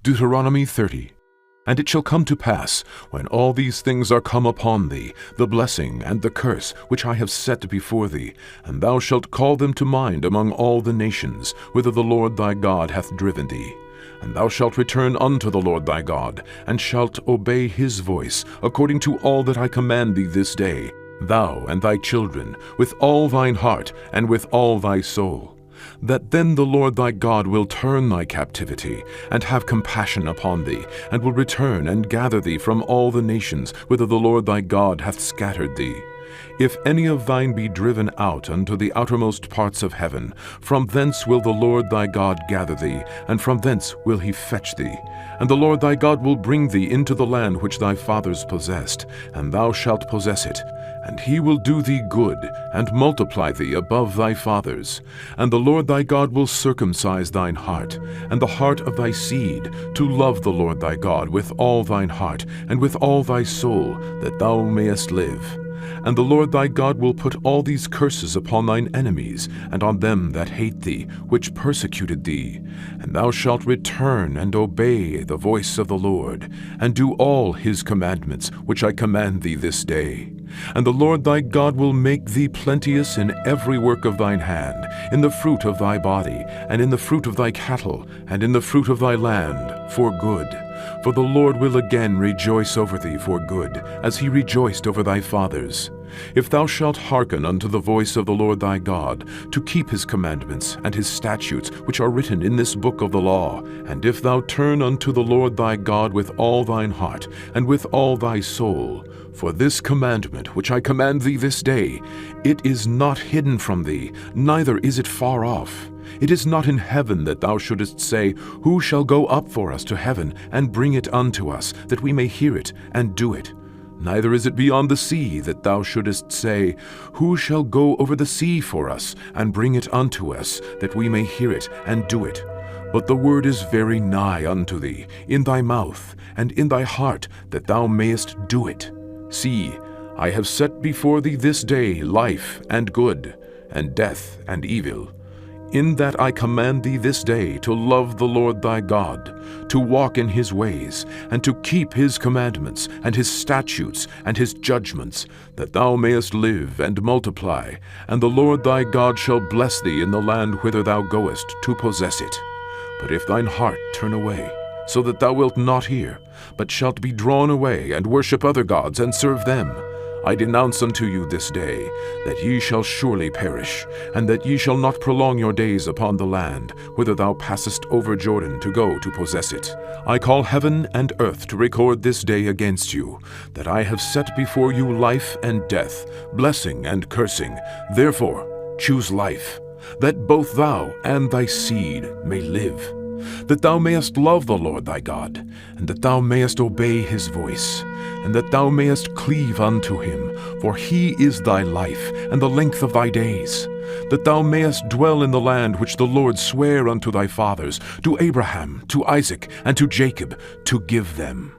Deuteronomy 30. And it shall come to pass, when all these things are come upon thee, the blessing and the curse which I have set before thee, and thou shalt call them to mind among all the nations, whither the Lord thy God hath driven thee. And thou shalt return unto the Lord thy God, and shalt obey his voice, according to all that I command thee this day, thou and thy children, with all thine heart and with all thy soul. That then the Lord thy God will turn thy captivity, and have compassion upon thee, and will return and gather thee from all the nations whither the Lord thy God hath scattered thee. If any of thine be driven out unto the outermost parts of heaven, from thence will the Lord thy God gather thee, and from thence will he fetch thee. And the Lord thy God will bring thee into the land which thy fathers possessed, and thou shalt possess it. And he will do thee good, and multiply thee above thy fathers. And the Lord thy God will circumcise thine heart, and the heart of thy seed, to love the Lord thy God with all thine heart, and with all thy soul, that thou mayest live. And the Lord thy God will put all these curses upon thine enemies, and on them that hate thee, which persecuted thee. And thou shalt return and obey the voice of the Lord, and do all his commandments, which I command thee this day. And the Lord thy God will make thee plenteous in every work of thine hand, in the fruit of thy body, and in the fruit of thy cattle, and in the fruit of thy land, for good. For the Lord will again rejoice over thee for good, as he rejoiced over thy fathers. If thou shalt hearken unto the voice of the Lord thy God, to keep his commandments and his statutes, which are written in this book of the law, and if thou turn unto the Lord thy God with all thine heart, and with all thy soul, for this commandment which I command thee this day, it is not hidden from thee, neither is it far off. It is not in heaven that thou shouldest say, Who shall go up for us to heaven, and bring it unto us, that we may hear it, and do it? Neither is it beyond the sea that thou shouldest say, Who shall go over the sea for us, and bring it unto us, that we may hear it, and do it? But the word is very nigh unto thee, in thy mouth, and in thy heart, that thou mayest do it. See, I have set before thee this day life and good, and death and evil. In that I command thee this day to love the Lord thy God, to walk in his ways, and to keep his commandments, and his statutes, and his judgments, that thou mayest live and multiply, and the Lord thy God shall bless thee in the land whither thou goest to possess it. But if thine heart turn away, so that thou wilt not hear, but shalt be drawn away, and worship other gods, and serve them, I denounce unto you this day, that ye shall surely perish, and that ye shall not prolong your days upon the land, whither thou passest over Jordan to go to possess it. I call heaven and earth to record this day against you, that I have set before you life and death, blessing and cursing. Therefore choose life, that both thou and thy seed may live, that thou mayest love the Lord thy God, and that thou mayest obey his voice, and that thou mayest cleave unto him, for he is thy life, and the length of thy days, that thou mayest dwell in the land which the Lord sware unto thy fathers, to Abraham, to Isaac, and to Jacob, to give them.